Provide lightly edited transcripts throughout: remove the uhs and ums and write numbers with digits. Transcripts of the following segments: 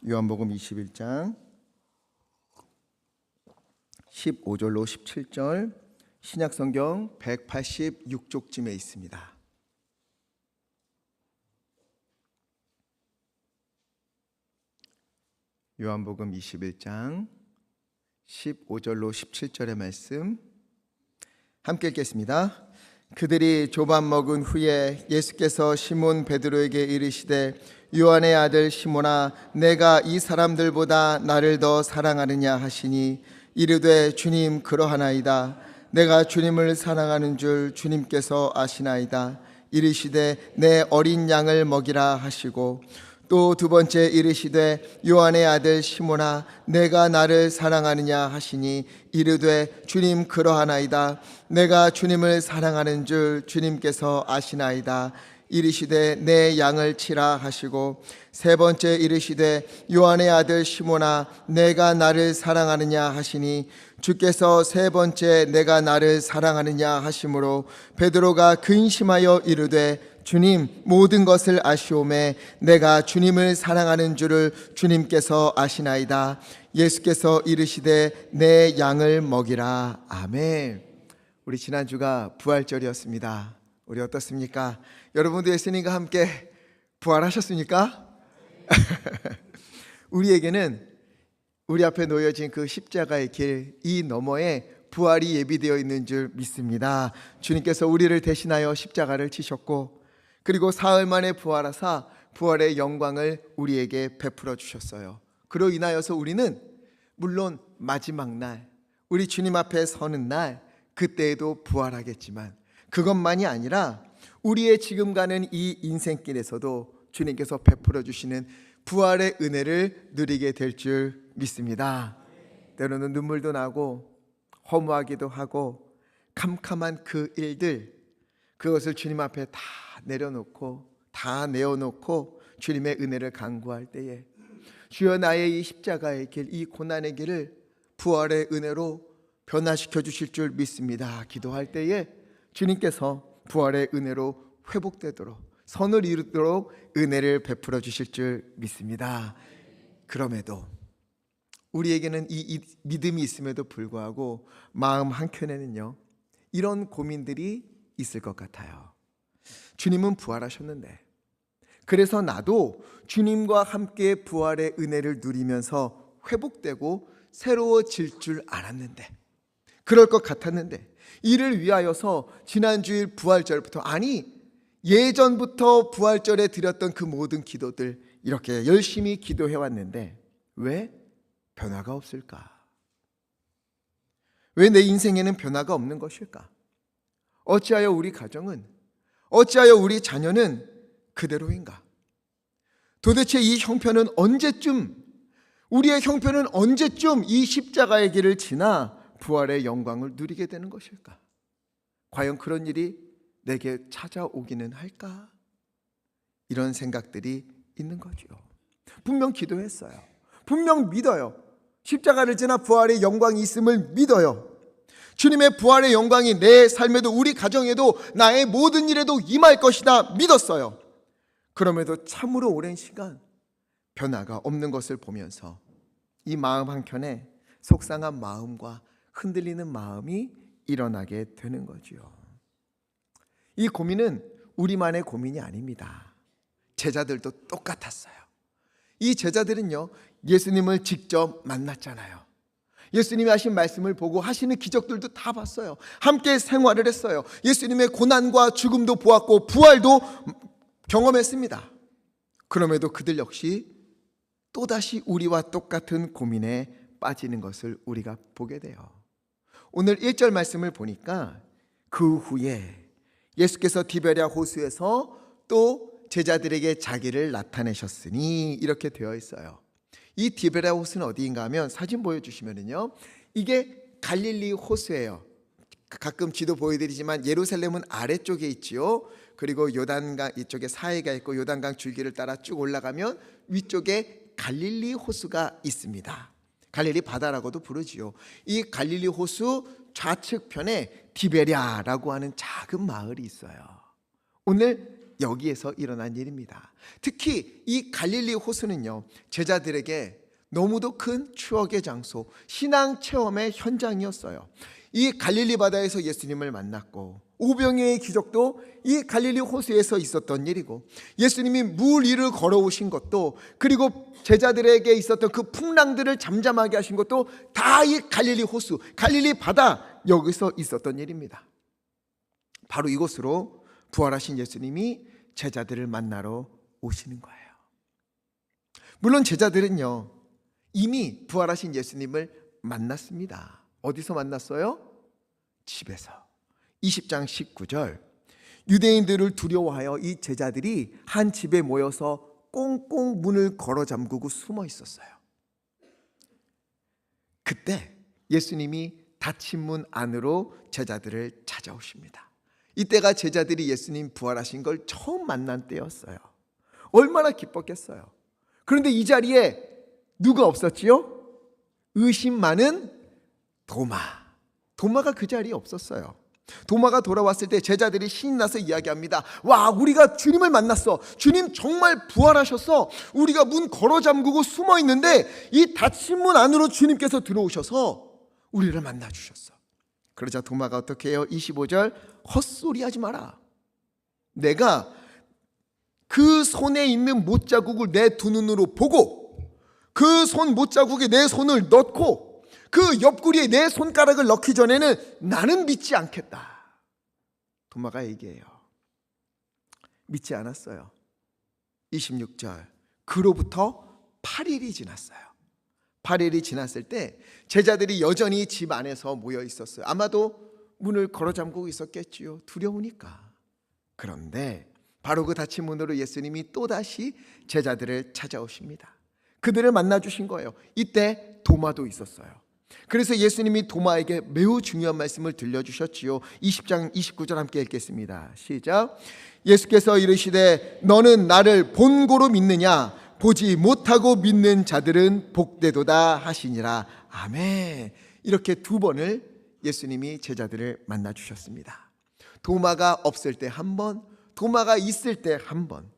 요한복음 21장 15절로 17절, 신약성경 186쪽쯤에 있습니다. 요한복음 21장 15절로 17절의 말씀 함께 읽겠습니다. 그들이 조반 먹은 후에 예수께서 시몬 베드로에게 이르시되 요한의 아들 시몬아, 내가 이 사람들보다 나를 더 사랑하느냐 하시니 이르되 주님, 그러하나이다. 내가 주님을 사랑하는 줄 주님께서 아시나이다. 이르시되 내 어린 양을 먹이라 하시고, 또 두 번째 이르시되 요한의 아들 시몬아, 내가 나를 사랑하느냐 하시니 이르되 주님, 그러하나이다. 내가 주님을 사랑하는 줄 주님께서 아시나이다. 이르시되 내 양을 치라 하시고, 세 번째 이르시되 요한의 아들 시몬아, 내가 나를 사랑하느냐 하시니 주께서 세 번째 내가 나를 사랑하느냐 하심으로 베드로가 근심하여 이르되 주님, 모든 것을 아시오매 내가 주님을 사랑하는 줄을 주님께서 아시나이다. 예수께서 이르시되 내 양을 먹이라. 아멘. 우리 지난주가 부활절이었습니다. 우리 어떻습니까? 여러분도 예수님과 함께 부활하셨습니까? 우리에게는 우리 앞에 놓여진 그 십자가의 길, 이 너머에 부활이 예비되어 있는 줄 믿습니다. 주님께서 우리를 대신하여 십자가를 치셨고, 그리고 사흘 만에 부활하사 부활의 영광을 우리에게 베풀어 주셨어요. 그로 인하여서 우리는 물론 마지막 날, 우리 주님 앞에 서는 날, 그때에도 부활하겠지만 그것만이 아니라 우리의 지금 가는 이 인생길에서도 주님께서 베풀어 주시는 부활의 은혜를 누리게 될 줄 믿습니다. 때로는 눈물도 나고 허무하기도 하고 캄캄한 그 일들, 그것을 주님 앞에 다 내려놓고 다 내어놓고 주님의 은혜를 간구할 때에 주여, 나의 이 십자가의 길, 이 고난의 길을 부활의 은혜로 변화시켜 주실 줄 믿습니다. 기도할 때에 주님께서 부활의 은혜로 회복되도록, 선을 이루도록 은혜를 베풀어 주실 줄 믿습니다. 그럼에도 우리에게는 이 믿음이 있음에도 불구하고 마음 한켠에는요, 이런 고민들이 있을 것 같아요. 주님은 부활하셨는데, 그래서 나도 주님과 함께 부활의 은혜를 누리면서 회복되고 새로워질 줄 알았는데, 그럴 것 같았는데, 이를 위하여서 지난주일 부활절부터, 아니 예전부터 부활절에 드렸던 그 모든 기도들 이렇게 열심히 기도해왔는데 왜 변화가 없을까? 왜 내 인생에는 변화가 없는 것일까? 어찌하여 우리 가정은, 어찌하여 우리 자녀는 그대로인가? 도대체 이 형편은 언제쯤, 우리의 형편은 언제쯤 이 십자가의 길을 지나 부활의 영광을 누리게 되는 것일까? 과연 그런 일이 내게 찾아오기는 할까? 이런 생각들이 있는 거죠. 분명 기도했어요. 분명 믿어요. 십자가를 지나 부활의 영광이 있음을 믿어요. 주님의 부활의 영광이 내 삶에도, 우리 가정에도, 나의 모든 일에도 임할 것이다 믿었어요. 그럼에도 참으로 오랜 시간 변화가 없는 것을 보면서 이 마음 한켠에 속상한 마음과 흔들리는 마음이 일어나게 되는 거죠. 이 고민은 우리만의 고민이 아닙니다. 제자들도 똑같았어요. 이 제자들은요, 예수님을 직접 만났잖아요. 예수님이 하신 말씀을 보고 하시는 기적들도 다 봤어요. 함께 생활을 했어요. 예수님의 고난과 죽음도 보았고 부활도 경험했습니다. 그럼에도 그들 역시 또다시 우리와 똑같은 고민에 빠지는 것을 우리가 보게 돼요. 오늘 1절 말씀을 보니까 그 후에 예수께서 디베랴 호수에서 또 제자들에게 자기를 나타내셨으니 이렇게 되어 있어요. 이 디베랴 호수는 어디인가 하면 사진 보여주시면은요, 이게 갈릴리 호수예요. 가끔 지도 보여드리지만 예루살렘은 아래쪽에 있지요. 그리고 요단강 이쪽에 사해가 있고 요단강 줄기를 따라 쭉 올라가면 위쪽에 갈릴리 호수가 있습니다. 갈릴리 바다라고도 부르지요. 이 갈릴리 호수 좌측편에 디베랴라고 하는 작은 마을이 있어요. 오늘 여기에서 일어난 일입니다. 특히 이 갈릴리 호수는요, 제자들에게 너무도 큰 추억의 장소, 신앙 체험의 현장이었어요. 이 갈릴리 바다에서 예수님을 만났고, 오병이의 기적도 이 갈릴리 호수에서 있었던 일이고, 예수님이 물 위를 걸어오신 것도, 그리고 제자들에게 있었던 그 풍랑들을 잠잠하게 하신 것도 다 이 갈릴리 호수, 갈릴리 바다 여기서 있었던 일입니다. 바로 이곳으로 부활하신 예수님이 제자들을 만나러 오시는 거예요. 물론 제자들은요, 이미 부활하신 예수님을 만났습니다. 어디서 만났어요? 집에서. 20장 19절, 유대인들을 두려워하여 이 제자들이 한 집에 모여서 꽁꽁 문을 걸어 잠그고 숨어 있었어요. 그때 예수님이 닫힌 문 안으로 제자들을 찾아오십니다. 이때가 제자들이 예수님 부활하신 걸 처음 만난 때였어요. 얼마나 기뻤겠어요. 그런데 이 자리에 누가 없었지요? 의심 많은 도마가 그 자리에 없었어요. 도마가 돌아왔을 때 제자들이 신이 나서 이야기합니다. 와, 우리가 주님을 만났어. 주님 정말 부활하셨어. 우리가 문 걸어 잠그고 숨어 있는데 이 닫힌 문 안으로 주님께서 들어오셔서 우리를 만나 주셨어. 그러자 도마가 어떻게 해요? 25절, 헛소리하지 마라. 내가 그 손에 있는 못자국을 내 두 눈으로 보고 그 손 못자국에 내 손을 넣고 그 옆구리에 내 손가락을 넣기 전에는 나는 믿지 않겠다. 도마가 얘기해요. 믿지 않았어요. 26절, 그로부터 8일이 지났어요. 8일이 지났을 때 제자들이 여전히 집 안에서 모여 있었어요. 아마도 문을 걸어 잠그고 있었겠지요. 두려우니까. 그런데 바로 그 닫힌 문으로 예수님이 또다시 제자들을 찾아오십니다. 그들을 만나 주신 거예요. 이때 도마도 있었어요. 그래서 예수님이 도마에게 매우 중요한 말씀을 들려주셨지요. 20장 29절 함께 읽겠습니다. 시작. 예수께서 이르시되 너는 나를 본고로 믿느냐? 보지 못하고 믿는 자들은 복되도다 하시니라. 아멘. 이렇게 두 번을 예수님이 제자들을 만나 주셨습니다. 도마가 없을 때 한 번, 도마가 있을 때 한 번,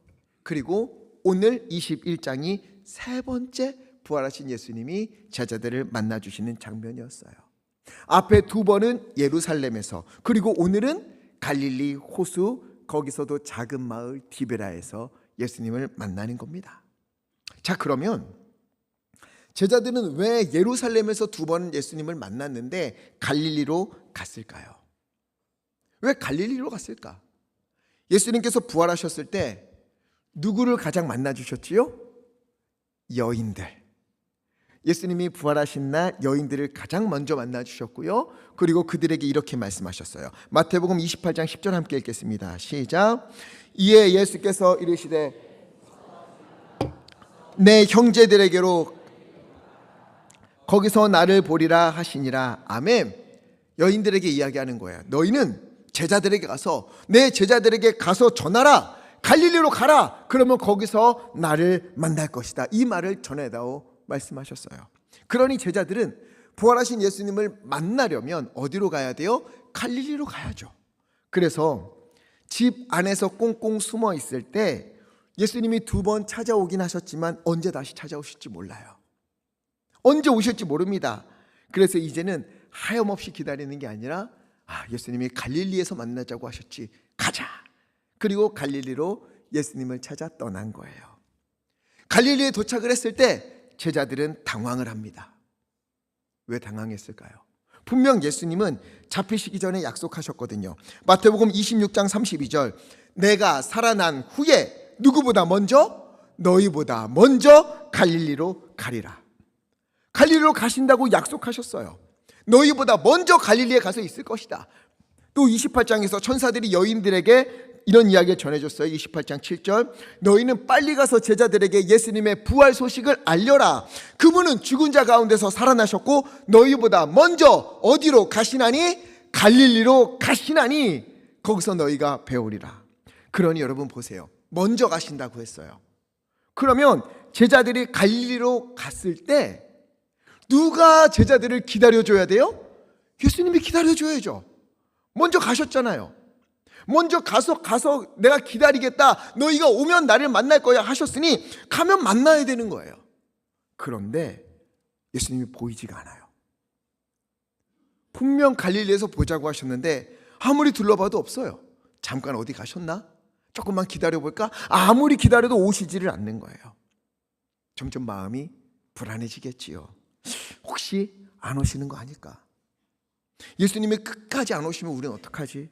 그리고 오늘 21장이 세 번째 부활하신 예수님이 제자들을 만나 주시는 장면이었어요. 앞에 두 번은 예루살렘에서, 그리고 오늘은 갈릴리 호수, 거기서도 작은 마을 디베라에서 예수님을 만나는 겁니다. 자, 그러면 제자들은 왜 예루살렘에서 두 번 예수님을 만났는데 갈릴리로 갔을까요? 왜 갈릴리로 갔을까? 예수님께서 부활하셨을 때 누구를 가장 만나 주셨지요? 여인들. 예수님이 부활하신 날 여인들을 가장 먼저 만나 주셨고요. 그리고 그들에게 이렇게 말씀하셨어요. 마태복음 28장 10절 함께 읽겠습니다. 시작. 이에 예수께서 이르시되 내 형제들에게로 거기서 나를 보리라 하시니라. 아멘. 여인들에게 이야기하는 거예요. 너희는 제자들에게 가서 내 제자들에게 가서 전하라. 갈릴리로 가라. 그러면 거기서 나를 만날 것이다. 이 말을 전해다오 말씀하셨어요. 그러니 제자들은 부활하신 예수님을 만나려면 어디로 가야 돼요? 갈릴리로 가야죠. 그래서 집 안에서 꽁꽁 숨어 있을 때 예수님이 두 번 찾아오긴 하셨지만 언제 다시 찾아오실지 몰라요. 언제 오실지 모릅니다. 그래서 이제는 하염없이 기다리는 게 아니라 예수님이 갈릴리에서 만나자고 하셨지, 가자. 그리고 갈릴리로 예수님을 찾아 떠난 거예요. 갈릴리에 도착을 했을 때 제자들은 당황을 합니다. 왜 당황했을까요? 분명 예수님은 잡히시기 전에 약속하셨거든요. 마태복음 26장 32절, 내가 살아난 후에 누구보다 먼저, 너희보다 먼저 갈릴리로 가리라. 갈릴리로 가신다고 약속하셨어요. 너희보다 먼저 갈릴리에 가서 있을 것이다. 또 28장에서 천사들이 여인들에게 이런 이야기를 전해줬어요. 28장 7절, 너희는 빨리 가서 제자들에게 예수님의 부활 소식을 알려라. 그분은 죽은 자 가운데서 살아나셨고 너희보다 먼저 어디로 가시나니? 갈릴리로 가시나니 거기서 너희가 배우리라. 그러니 여러분 보세요. 먼저 가신다고 했어요. 그러면 제자들이 갈릴리로 갔을 때 누가 제자들을 기다려줘야 돼요? 예수님이 기다려줘야죠. 먼저 가셨잖아요. 먼저 가서 내가 기다리겠다. 너희가 오면 나를 만날 거야 하셨으니 가면 만나야 되는 거예요. 그런데 예수님이 보이지가 않아요. 분명 갈릴리에서 보자고 하셨는데 아무리 둘러봐도 없어요. 잠깐 어디 가셨나? 조금만 기다려볼까? 아무리 기다려도 오시지를 않는 거예요. 점점 마음이 불안해지겠지요. 혹시 안 오시는 거 아닐까? 예수님이 끝까지 안 오시면 우리는 어떡하지?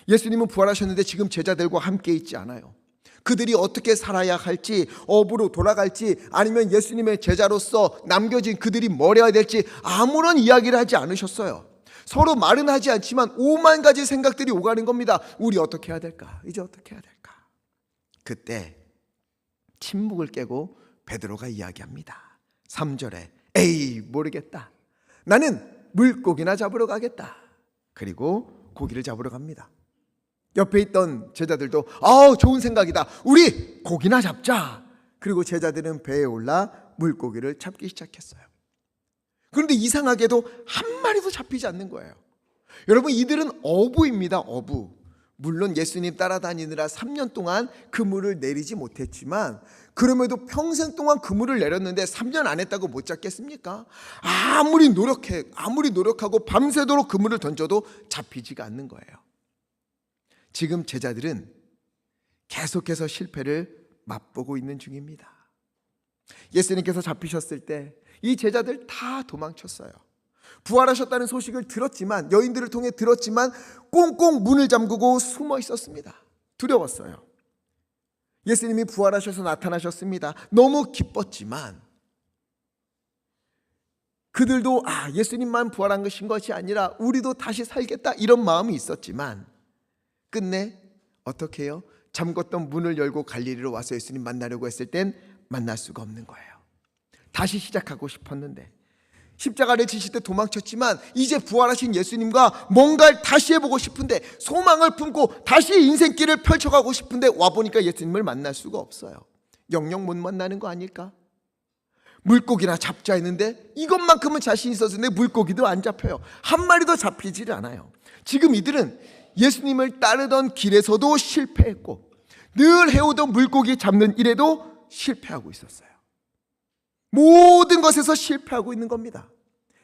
예수님은 부활하셨는데 지금 제자들과 함께 있지 않아요. 그들이 어떻게 살아야 할지, 업으로 돌아갈지, 아니면 예수님의 제자로서 남겨진 그들이 뭘 해야 될지 아무런 이야기를 하지 않으셨어요. 서로 말은 하지 않지만 5만 가지 생각들이 오가는 겁니다. 우리 어떻게 해야 될까? 이제 어떻게 해야 될까? 그때 침묵을 깨고 베드로가 이야기합니다. 3절에 에이 모르겠다. 나는 물고기나 잡으러 가겠다. 그리고 고기를 잡으러 갑니다. 옆에 있던 제자들도 좋은 생각이다. 우리 고기나 잡자. 그리고 제자들은 배에 올라 물고기를 잡기 시작했어요. 그런데 이상하게도 한 마리도 잡히지 않는 거예요. 여러분, 이들은 어부입니다. 어부. 물론 예수님 따라다니느라 3년 동안 그물을 내리지 못했지만 그럼에도 평생 동안 그물을 내렸는데 3년 안 했다고 못 잡겠습니까? 아무리 노력하고 밤새도록 그물을 던져도 잡히지가 않는 거예요. 지금 제자들은 계속해서 실패를 맛보고 있는 중입니다. 예수님께서 잡히셨을 때 이 제자들 다 도망쳤어요. 부활하셨다는 소식을 들었지만, 여인들을 통해 들었지만 꽁꽁 문을 잠그고 숨어 있었습니다. 두려웠어요. 예수님이 부활하셔서 나타나셨습니다. 너무 기뻤지만 그들도 예수님만 부활한 것이 아니라 우리도 다시 살겠다, 이런 마음이 있었지만 끝내 어떻게 해요? 잠궜던 문을 열고 갈릴리로 와서 예수님 만나려고 했을 땐 만날 수가 없는 거예요. 다시 시작하고 싶었는데, 십자가를 지실 때 도망쳤지만 이제 부활하신 예수님과 뭔가를 다시 해보고 싶은데, 소망을 품고 다시 인생길을 펼쳐가고 싶은데 와보니까 예수님을 만날 수가 없어요. 영영 못 만나는 거 아닐까? 물고기나 잡자 했는데 이것만큼은 자신 있었는데 물고기도 안 잡혀요. 한 마리도 잡히지를 않아요. 지금 이들은 예수님을 따르던 길에서도 실패했고 늘 해오던 물고기 잡는 일에도 실패하고 있었어요. 모든 것에서 실패하고 있는 겁니다.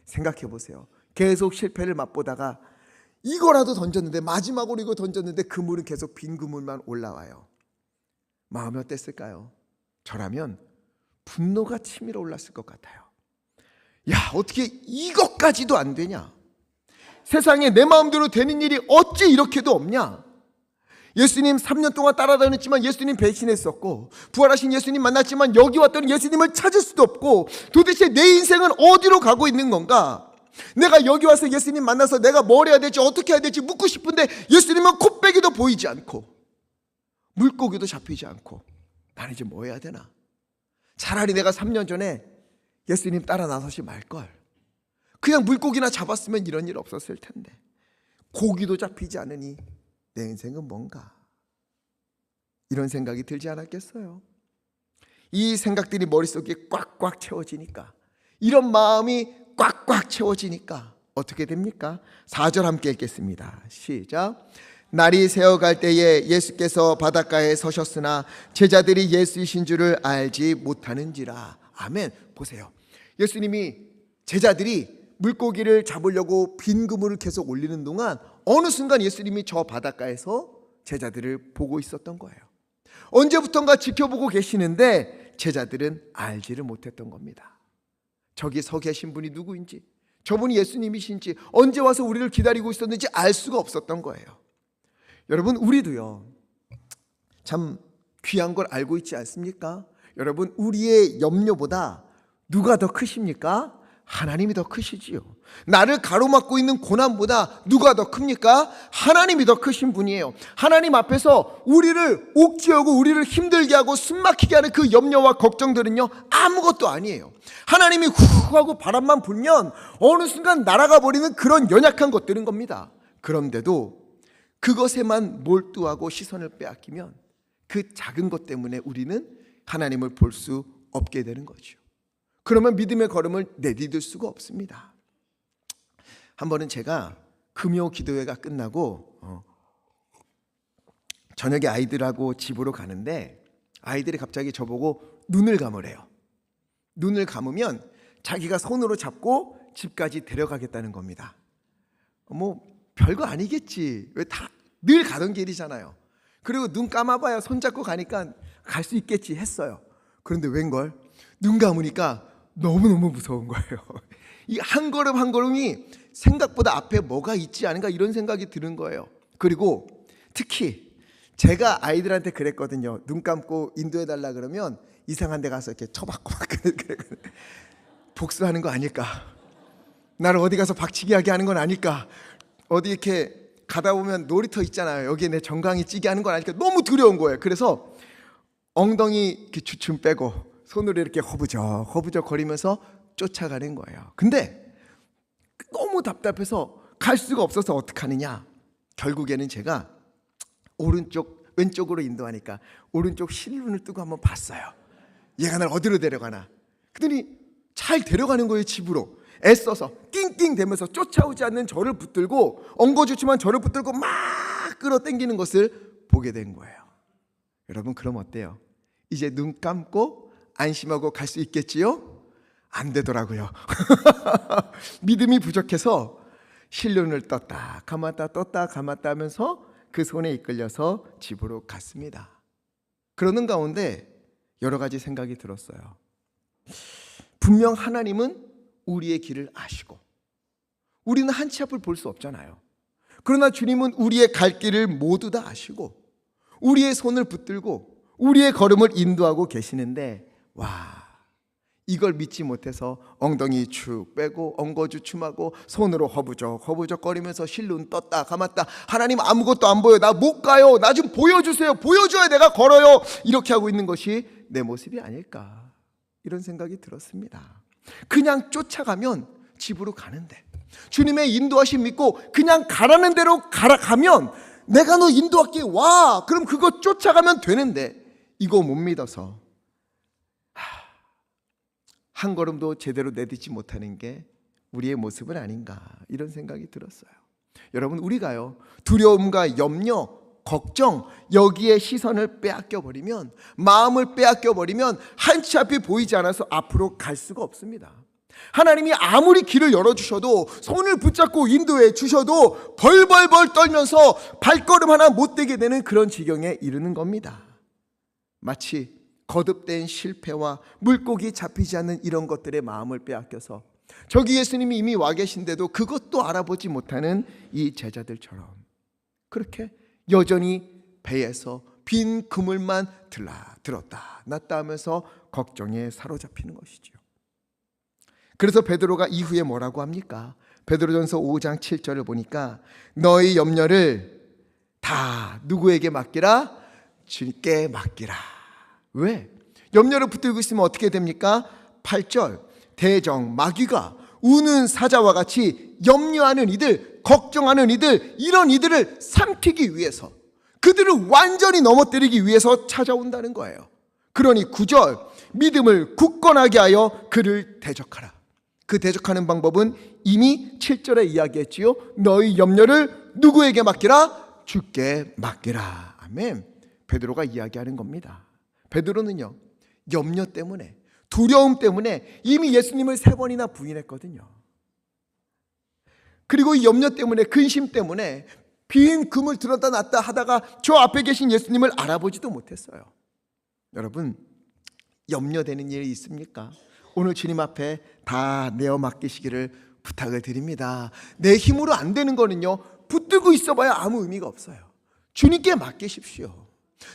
생각해 보세요. 계속 실패를 맛보다가 이거라도 던졌는데, 마지막으로 이거 던졌는데 그물은 계속 빈 그물만 올라와요. 마음이 어땠을까요? 저라면 분노가 치밀어 올랐을 것 같아요. 야, 어떻게 이것까지도 안 되냐? 세상에 내 마음대로 되는 일이 어찌 이렇게도 없냐? 예수님 3년 동안 따라다녔지만 예수님 배신했었고, 부활하신 예수님 만났지만 여기 왔더니 예수님을 찾을 수도 없고, 도대체 내 인생은 어디로 가고 있는 건가? 내가 여기 와서 예수님 만나서 내가 뭘 해야 될지, 어떻게 해야 될지 묻고 싶은데 예수님은 코빼기도 보이지 않고 물고기도 잡히지 않고 나는 이제 뭐 해야 되나? 차라리 내가 3년 전에 예수님 따라 나서지 말걸. 그냥 물고기나 잡았으면 이런 일 없었을 텐데. 고기도 잡히지 않으니 내 인생은 뭔가? 이런 생각이 들지 않았겠어요? 이 생각들이 머릿속에 꽉꽉 채워지니까, 이런 마음이 꽉꽉 채워지니까 어떻게 됩니까? 4절 함께 읽겠습니다. 시작. 날이 새어갈 때에 예수께서 바닷가에 서셨으나 제자들이 예수이신 줄을 알지 못하는지라. 아멘. 보세요. 예수님이, 제자들이 물고기를 잡으려고 빈 그물을 계속 올리는 동안 어느 순간 예수님이 저 바닷가에서 제자들을 보고 있었던 거예요. 언제부턴가 지켜보고 계시는데 제자들은 알지를 못했던 겁니다. 저기 서 계신 분이 누구인지, 저분이 예수님이신지, 언제 와서 우리를 기다리고 있었는지 알 수가 없었던 거예요. 여러분, 우리도요 참 귀한 걸 알고 있지 않습니까? 여러분, 우리의 염려보다 누가 더 크십니까? 하나님이 더 크시지요. 나를 가로막고 있는 고난보다 누가 더 큽니까? 하나님이 더 크신 분이에요. 하나님 앞에서 우리를 옥죄하고 우리를 힘들게 하고 숨막히게 하는 그 염려와 걱정들은요 아무것도 아니에요. 하나님이 후 하고 바람만 불면 어느 순간 날아가 버리는 그런 연약한 것들인 겁니다. 그런데도 그것에만 몰두하고 시선을 빼앗기면 그 작은 것 때문에 우리는 하나님을 볼 수 없게 되는 거죠. 그러면 믿음의 걸음을 내디딜 수가 없습니다. 한 번은 제가 금요 기도회가 끝나고 저녁에 아이들하고 집으로 가는데 아이들이 갑자기 저보고 눈을 감으래요. 눈을 감으면 자기가 손으로 잡고 집까지 데려가겠다는 겁니다. 뭐 별거 아니겠지. 왜 다 늘 가던 길이잖아요. 그리고 눈 감아봐야 손잡고 가니까 갈 수 있겠지 했어요. 그런데 웬걸 눈 감으니까 너무너무 무서운 거예요. 이 한 걸음 한 걸음이 생각보다 앞에 뭐가 있지 않은가 이런 생각이 드는 거예요. 그리고 특히 제가 아이들한테 그랬거든요. 눈 감고 인도해달라 그러면 이상한 데 가서 이렇게 쳐박고 막 복수하는 거 아닐까? 나를 어디 가서 박치기 하게 하는 건 아닐까? 어디 이렇게 가다 보면 놀이터 있잖아요. 여기에 내 정강이 찌게 하는 건 아닐까? 너무 두려운 거예요. 그래서 엉덩이 이렇게 주춤 빼고 손으로 이렇게 허부적 거리면서 쫓아가는 거예요. 근데 너무 답답해서 갈 수가 없어서 어떡하느냐? 결국에는 제가 왼쪽으로 인도하니까 오른쪽 실눈을 뜨고 한번 봤어요. 얘가 날 어디로 데려가나? 그랬더니 잘 데려가는 거예요. 집으로. 애써서 낑낑대면서 쫓아오지 않는 저를 붙들고 엉거주춤한 저를 붙들고 막 끌어당기는 것을 보게 된 거예요. 여러분 그럼 어때요? 이제 눈 감고 안심하고 갈 수 있겠지요? 안 되더라고요. 믿음이 부족해서 실눈을 떴다 감았다 하면서 그 손에 이끌려서 집으로 갔습니다. 그러는 가운데 여러 가지 생각이 들었어요. 분명 하나님은 우리의 길을 아시고 우리는 한 치 앞을 볼 수 없잖아요. 그러나 주님은 우리의 갈 길을 모두 다 아시고 우리의 손을 붙들고 우리의 걸음을 인도하고 계시는데 와, 이걸 믿지 못해서 엉덩이 축 빼고 엉거주춤하고 손으로 허부적 거리면서 실눈 떴다 감았다. 하나님 아무것도 안 보여. 나 못 가요. 나 좀 보여주세요. 보여줘야 내가 걸어요. 이렇게 하고 있는 것이 내 모습이 아닐까 이런 생각이 들었습니다. 그냥 쫓아가면 집으로 가는데 주님의 인도하심 믿고 그냥 가라는 대로 가면 내가 너 인도할게 와 그럼 그거 쫓아가면 되는데 이거 못 믿어서 한 걸음도 제대로 내딛지 못하는 게 우리의 모습은 아닌가 이런 생각이 들었어요. 여러분 우리가요 두려움과 염려 걱정 여기에 시선을 빼앗겨버리면 마음을 빼앗겨버리면 한 치 앞이 보이지 않아서 앞으로 갈 수가 없습니다. 하나님이 아무리 길을 열어주셔도 손을 붙잡고 인도해 주셔도 벌벌벌 떨면서 발걸음 하나 못 대게 되는 그런 지경에 이르는 겁니다. 마치 거듭된 실패와 물고기 잡히지 않는 이런 것들의 마음을 빼앗겨서 저기 예수님이 이미 와 계신데도 그것도 알아보지 못하는 이 제자들처럼 그렇게 여전히 배에서 빈 그물만 들었다 놨다 하면서 걱정에 사로잡히는 것이죠. 그래서 베드로가 이후에 뭐라고 합니까? 베드로전서 5장 7절을 보니까 너희 염려를 다 누구에게 맡기라? 주님께 맡기라. 왜? 염려를 붙들고 있으면 어떻게 됩니까? 8절 대적 마귀가 우는 사자와 같이 염려하는 이들, 걱정하는 이들, 이런 이들을 삼키기 위해서 그들을 완전히 넘어뜨리기 위해서 찾아온다는 거예요. 그러니 9절 믿음을 굳건하게 하여 그를 대적하라. 그 대적하는 방법은 이미 7절에 이야기했지요. 너희 염려를 누구에게 맡기라? 주께 맡기라. 아멘. 베드로가 이야기하는 겁니다. 베드로는요 염려 때문에 두려움 때문에 이미 예수님을 3번이나 부인했거든요. 그리고 이 염려 때문에 근심 때문에 빈 금을 들었다 놨다 하다가 저 앞에 계신 예수님을 알아보지도 못했어요. 여러분 염려되는 일이 있습니까? 오늘 주님 앞에 다 내어 맡기시기를 부탁을 드립니다. 내 힘으로 안 되는 거는요 붙들고 있어봐야 아무 의미가 없어요. 주님께 맡기십시오.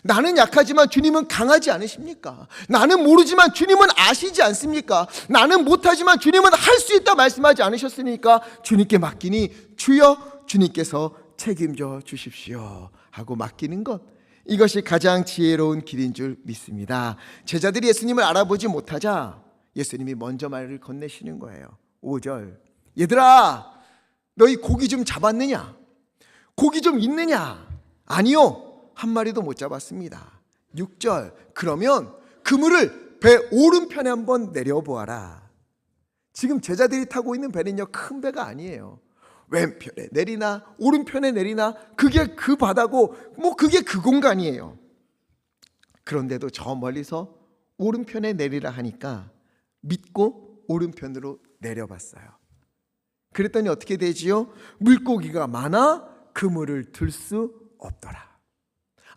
나는 약하지만 주님은 강하지 않으십니까? 나는 모르지만 주님은 아시지 않습니까? 나는 못하지만 주님은 할 수 있다 말씀하지 않으셨으니까 주님께 맡기니 주여 주님께서 책임져 주십시오 하고 맡기는 것, 이것이 가장 지혜로운 길인 줄 믿습니다. 제자들이 예수님을 알아보지 못하자 예수님이 먼저 말을 건네시는 거예요. 5절 얘들아 너희 고기 좀 잡았느냐? 고기 좀 있느냐? 아니요 한 마리도 못 잡았습니다. 6절 그러면 그물을 배 오른편에 한번 내려보아라. 지금 제자들이 타고 있는 배는요 큰 배가 아니에요. 왼편에 내리나 오른편에 내리나 그게 그 바다고 그게 그 공간이에요. 그런데도 저 멀리서 오른편에 내리라 하니까 믿고 오른편으로 내려봤어요. 그랬더니 어떻게 되지요? 물고기가 많아 그물을 들 수 없더라.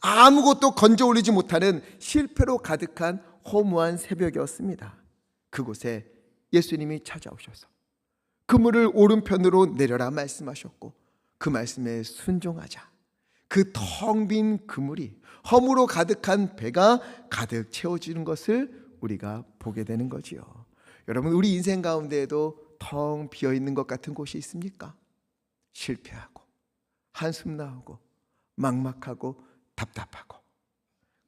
아무것도 건져 올리지 못하는 실패로 가득한 허무한 새벽이었습니다. 그곳에 예수님이 찾아오셔서 그물을 오른편으로 내려라 말씀하셨고, 그 말씀에 순종하자 그 텅 빈 그물이 허무로 가득한 배가 가득 채워지는 것을 우리가 보게 되는 거지요. 여러분, 우리 인생 가운데에도 텅 비어있는 것 같은 곳이 있습니까? 실패하고 한숨 나오고 막막하고 답답하고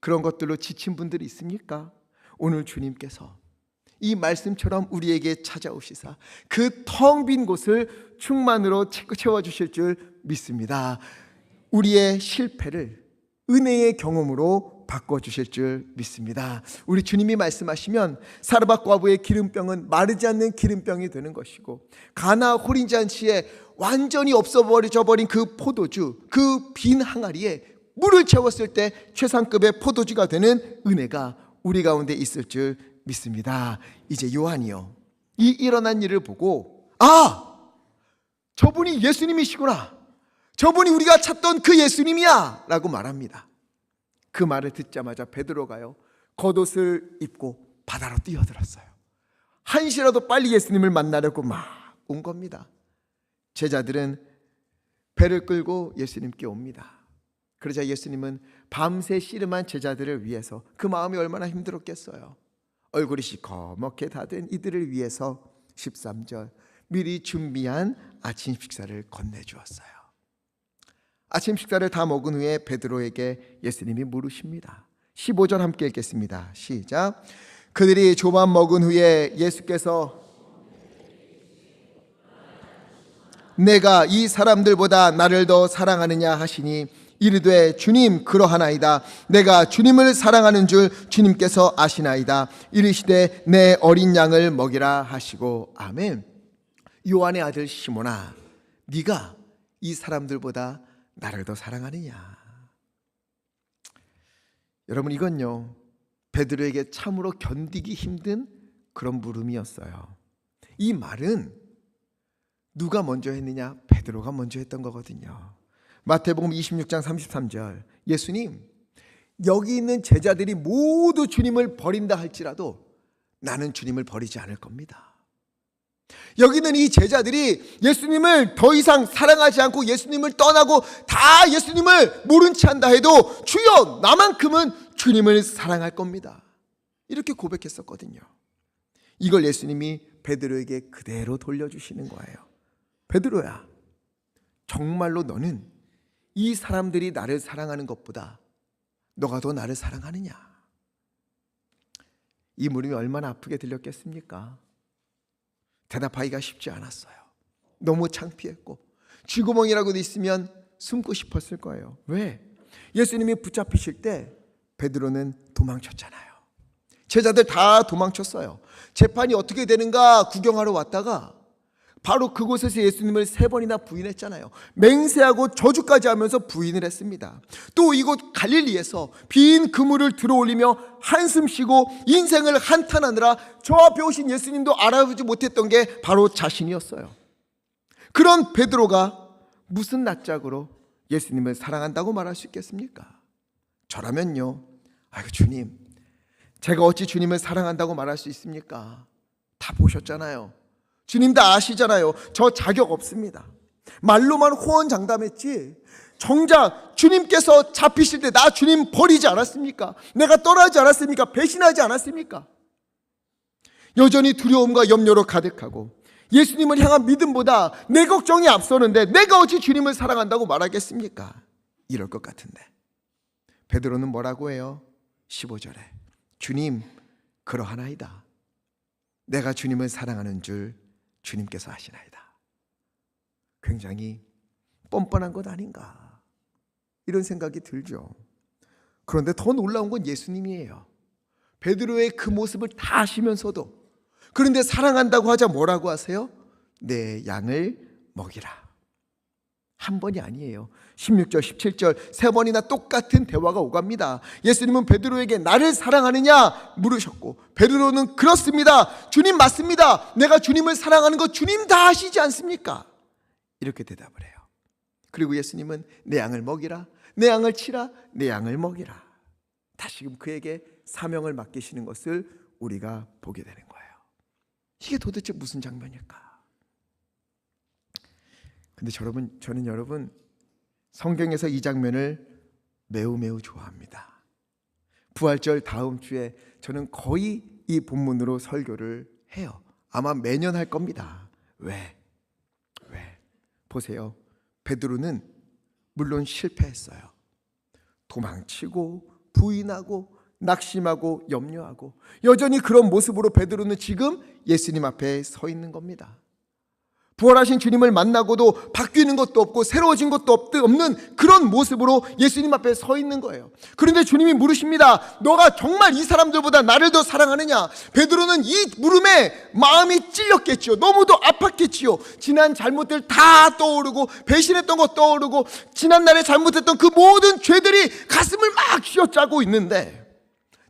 그런 것들로 지친 분들이 있습니까? 오늘 주님께서 이 말씀처럼 우리에게 찾아오시사 그 텅 빈 곳을 충만으로 채워주실 줄 믿습니다. 우리의 실패를 은혜의 경험으로 바꿔주실 줄 믿습니다. 우리 주님이 말씀하시면 사르밧 과부의 기름병은 마르지 않는 기름병이 되는 것이고, 가나 호린 잔치에 완전히 없어져 버린 그 포도주, 그 빈 항아리에 물을 채웠을 때 최상급의 포도주가 되는 은혜가 우리 가운데 있을 줄 믿습니다. 이제 요한이요, 이 일어난 일을 보고 저분이 예수님이시구나, 저분이 우리가 찾던 그 예수님이야 라고 말합니다. 그 말을 듣자마자 베드로가요, 겉옷을 입고 바다로 뛰어들었어요. 한시라도 빨리 예수님을 만나려고 막 온 겁니다. 제자들은 배를 끌고 예수님께 옵니다. 그러자 예수님은 밤새 씨름한 제자들을 위해서, 그 마음이 얼마나 힘들었겠어요. 얼굴이 시커멓게 다 된 이들을 위해서 13절 미리 준비한 아침 식사를 건네주었어요. 아침 식사를 다 먹은 후에 베드로에게 예수님이 물으십니다. 15절 함께 읽겠습니다. 시작. 그들이 조반 먹은 후에 예수께서 내가 이 사람들보다 나를 더 사랑하느냐 하시니 이르되 주님 그러하나이다. 내가 주님을 사랑하는 줄 주님께서 아시나이다. 이르시되 내 어린 양을 먹이라 하시고. 아멘. 요한의 아들 시몬아, 네가 이 사람들보다 나를 더 사랑하느냐. 여러분, 이건요 베드로에게 참으로 견디기 힘든 그런 물음이었어요. 이 말은 누가 먼저 했느냐? 베드로가 먼저 했던 거거든요. 마태복음 26장 33절 예수님, 여기 있는 제자들이 모두 주님을 버린다 할지라도 나는 주님을 버리지 않을 겁니다. 여기는 이 제자들이 예수님을 더 이상 사랑하지 않고 예수님을 떠나고 다 예수님을 모른 채 한다 해도 주여 나만큼은 주님을 사랑할 겁니다. 이렇게 고백했었거든요. 이걸 예수님이 베드로에게 그대로 돌려주시는 거예요. 베드로야, 정말로 너는 이 사람들이 나를 사랑하는 것보다 너가 더 나를 사랑하느냐? 이 물음이 얼마나 아프게 들렸겠습니까? 대답하기가 쉽지 않았어요. 너무 창피했고 쥐구멍이라고도 있으면 숨고 싶었을 거예요. 왜? 예수님이 붙잡히실 때 베드로는 도망쳤잖아요. 제자들 다 도망쳤어요. 재판이 어떻게 되는가 구경하러 왔다가 바로 그곳에서 예수님을 3번이나 부인했잖아요. 맹세하고 저주까지 하면서 부인을 했습니다. 또 이곳 갈릴리에서 빈 그물을 들어올리며 한숨 쉬고 인생을 한탄하느라 저 앞에 오신 예수님도 알아보지 못했던 게 바로 자신이었어요. 그런 베드로가 무슨 낯짝으로 예수님을 사랑한다고 말할 수 있겠습니까? 저라면요, 아이고 주님, 제가 어찌 주님을 사랑한다고 말할 수 있습니까? 다 보셨잖아요. 주님 다 아시잖아요. 저 자격 없습니다. 말로만 호언장담했지 정작 주님께서 잡히실 때 나 주님 버리지 않았습니까? 내가 떠나지 않았습니까? 배신하지 않았습니까? 여전히 두려움과 염려로 가득하고 예수님을 향한 믿음보다 내 걱정이 앞서는데 내가 어찌 주님을 사랑한다고 말하겠습니까? 이럴 것 같은데 베드로는 뭐라고 해요? 15절에 주님 그러하나이다. 내가 주님을 사랑하는 줄 주님께서 아시나이다. 굉장히 뻔뻔한 것 아닌가 이런 생각이 들죠. 그런데 더 놀라운 건 예수님이에요. 베드로의 그 모습을 다 아시면서도 그런데 사랑한다고 하자 뭐라고 하세요? 내 양을 먹이라. 한 번이 아니에요. 16절, 17절 세 번이나 똑같은 대화가 오갑니다. 예수님은 베드로에게 나를 사랑하느냐 물으셨고, 베드로는 그렇습니다. 주님 맞습니다. 내가 주님을 사랑하는 거 주님 다 아시지 않습니까? 이렇게 대답을 해요. 그리고 예수님은 내 양을 먹이라, 내 양을 치라, 내 양을 먹이라. 다시금 그에게 사명을 맡기시는 것을 우리가 보게 되는 거예요. 이게 도대체 무슨 장면일까? 근데 저는 여러분 성경에서 이 장면을 매우 좋아합니다. 부활절 다음 주에 저는 거의 이 본문으로 설교를 해요. 아마 매년 할 겁니다. 왜? 보세요. 베드로는 물론 실패했어요. 도망치고 부인하고 낙심하고 염려하고 여전히 그런 모습으로 베드로는 지금 예수님 앞에 서 있는 겁니다. 부활하신 주님을 만나고도 바뀌는 것도 없고 새로워진 것도 없는 그런 모습으로 예수님 앞에 서 있는 거예요. 그런데 주님이 물으십니다. 너가 정말 이 사람들보다 나를 더 사랑하느냐? 베드로는 이 물음에 마음이 찔렸겠지요. 너무도 아팠겠지요. 지난 잘못들 다 떠오르고 배신했던 것 떠오르고 지난날에 잘못했던 그 모든 죄들이 가슴을 막 쥐어짜고 있는데,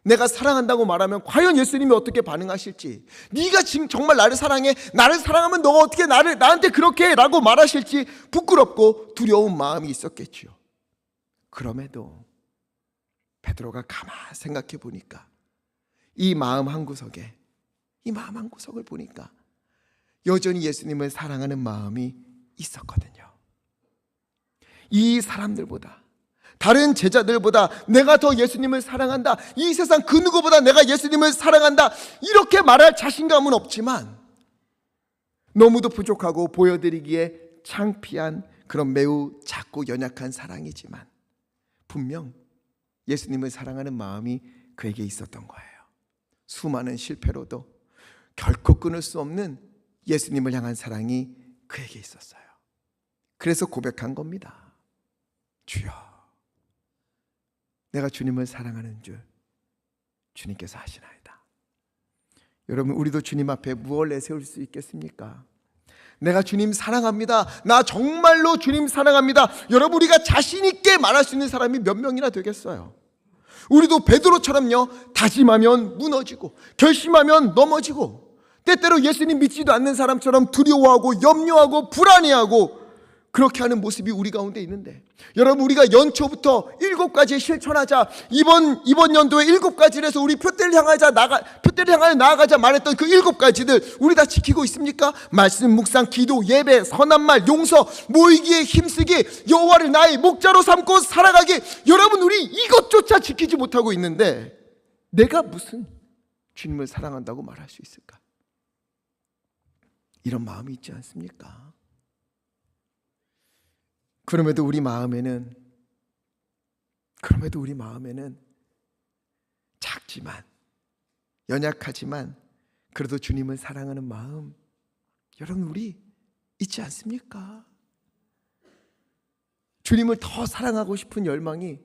내가 사랑한다고 말하면 과연 예수님이 어떻게 반응하실지, 네가 지금 정말 나를 사랑해, 나를 사랑하면 너가 어떻게 나한테 그렇게 해 라고 말하실지 부끄럽고 두려운 마음이 있었겠지요. 그럼에도 베드로가 가만히 생각해 보니까 이 마음 한구석을 보니까 여전히 예수님을 사랑하는 마음이 있었거든요. 이 사람들보다, 다른 제자들보다 내가 더 예수님을 사랑한다, 이 세상 그 누구보다 내가 예수님을 사랑한다, 이렇게 말할 자신감은 없지만 너무도 부족하고 보여드리기에 창피한 그런 매우 작고 연약한 사랑이지만 분명 예수님을 사랑하는 마음이 그에게 있었던 거예요. 수많은 실패로도 결코 끊을 수 없는 예수님을 향한 사랑이 그에게 있었어요. 그래서 고백한 겁니다. 주여, 내가 주님을 사랑하는 줄 주님께서 아시나이다. 여러분, 우리도 주님 앞에 무엇을 내세울 수 있겠습니까? 내가 주님 사랑합니다, 나 정말로 주님 사랑합니다, 여러분, 우리가 자신 있게 말할 수 있는 사람이 몇 명이나 되겠어요? 우리도 베드로처럼요, 다짐하면 무너지고 결심하면 넘어지고, 때때로 예수님 믿지도 않는 사람처럼 두려워하고 염려하고 불안해하고 그렇게 하는 모습이 우리 가운데 있는데, 여러분, 우리가 연초부터 7가지 실천하자, 이번 연도에 7가지를 해서 우리 표대를 향하여 나아가자 말했던 그 7가지들 우리 다 지키고 있습니까? 말씀, 묵상, 기도, 예배, 선한 말, 용서, 모이기에 힘쓰기, 여호와를 나의 목자로 삼고 살아가기. 여러분, 우리 이것조차 지키지 못하고 있는데 내가 무슨 주님을 사랑한다고 말할 수 있을까? 이런 마음이 있지 않습니까? 그럼에도 우리 마음에는 작지만, 연약하지만 그래도 주님을 사랑하는 마음, 여러분, 우리 있지 않습니까? 주님을 더 사랑하고 싶은 열망이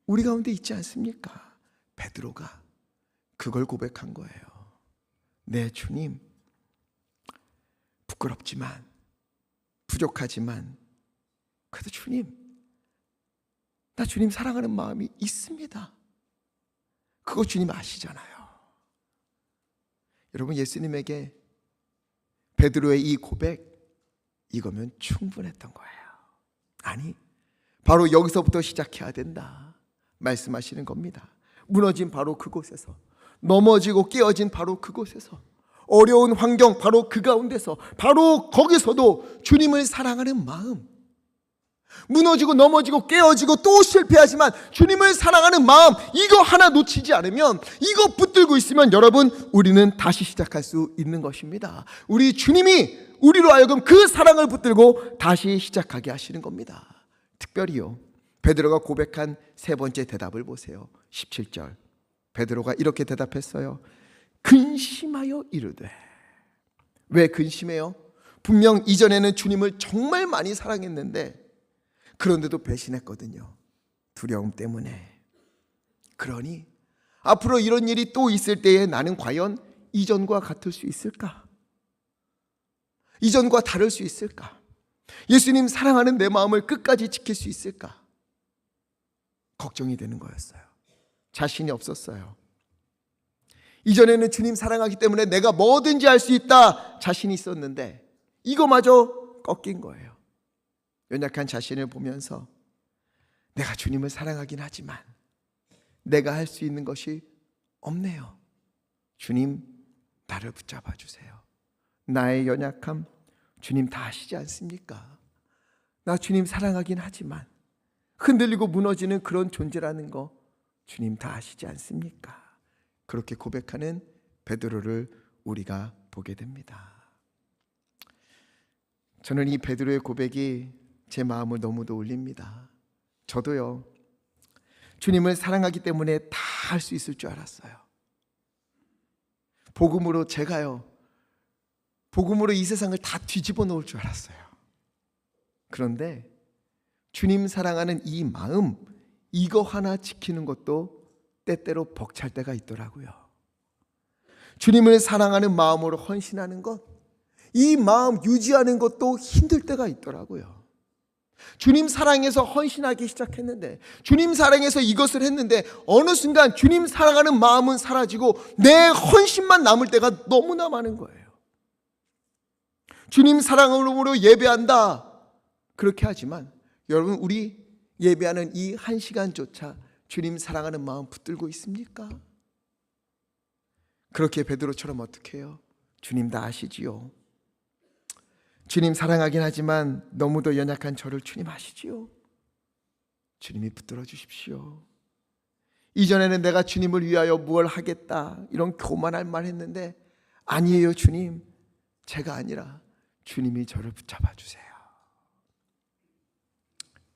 우리 가운데 있지 않습니까? 베드로가 그걸 고백한 거예요. 네, 주님, 부끄럽지만, 부족하지만 그래도 주님, 나 주님 사랑하는 마음이 있습니다. 그거 주님 아시잖아요. 여러분, 예수님에게 베드로의 이 고백, 이거면 충분했던 거예요. 아니, 바로 여기서부터 시작해야 된다 말씀하시는 겁니다. 무너진 바로 그곳에서, 넘어지고 깨어진 바로 그곳에서, 어려운 환경 바로 그 가운데서, 바로 거기서도 주님을 사랑하는 마음, 무너지고 넘어지고 깨어지고 또 실패하지만 주님을 사랑하는 마음, 이거 하나 놓치지 않으면, 이거 붙들고 있으면 여러분, 우리는 다시 시작할 수 있는 것입니다. 우리 주님이 우리로 하여금 그 사랑을 붙들고 다시 시작하게 하시는 겁니다. 특별히요, 베드로가 고백한 세 번째 대답을 보세요. 17절 베드로가 이렇게 대답했어요. 근심하여 이르되. 왜 근심해요? 분명 이전에는 주님을 정말 많이 사랑했는데 그런데도 배신했거든요. 두려움 때문에. 그러니 앞으로 이런 일이 또 있을 때에 나는 과연 이전과 같을 수 있을까? 이전과 다를 수 있을까? 예수님 사랑하는 내 마음을 끝까지 지킬 수 있을까? 걱정이 되는 거였어요. 자신이 없었어요. 이전에는 주님 사랑하기 때문에 내가 뭐든지 할 수 있다 자신이 있었는데 이거마저 꺾인 거예요. 연약한 자신을 보면서 내가 주님을 사랑하긴 하지만 내가 할 수 있는 것이 없네요. 주님, 나를 붙잡아 주세요. 나의 연약함 주님 다 아시지 않습니까? 나 주님 사랑하긴 하지만 흔들리고 무너지는 그런 존재라는 거 주님 다 아시지 않습니까? 그렇게 고백하는 베드로를 우리가 보게 됩니다. 저는 이 베드로의 고백이 제 마음을 너무도 울립니다. 저도요, 주님을 사랑하기 때문에 다 할 수 있을 줄 알았어요. 복음으로 복음으로 이 세상을 다 뒤집어 놓을 줄 알았어요. 그런데 주님 사랑하는 이 마음, 이거 하나 지키는 것도 때때로 벅찰 때가 있더라고요. 주님을 사랑하는 마음으로 헌신하는 것, 이 마음 유지하는 것도 힘들 때가 있더라고요. 주님 사랑해서 헌신하기 시작했는데, 주님 사랑해서 이것을 했는데 어느 순간 주님 사랑하는 마음은 사라지고 내 헌신만 남을 때가 너무나 많은 거예요. 주님 사랑으로 예배한다 그렇게 하지만 여러분, 우리 예배하는 이 한 시간조차 주님 사랑하는 마음 붙들고 있습니까? 그렇게 베드로처럼 어떻게 해요? 주님 다 아시지요. 주님 사랑하긴 하지만 너무도 연약한 저를 주님 아시지요. 주님이 붙들어 주십시오. 이전에는 내가 주님을 위하여 무엇을 하겠다 이런 교만한 말 했는데 아니에요 주님, 제가 아니라 주님이 저를 붙잡아 주세요.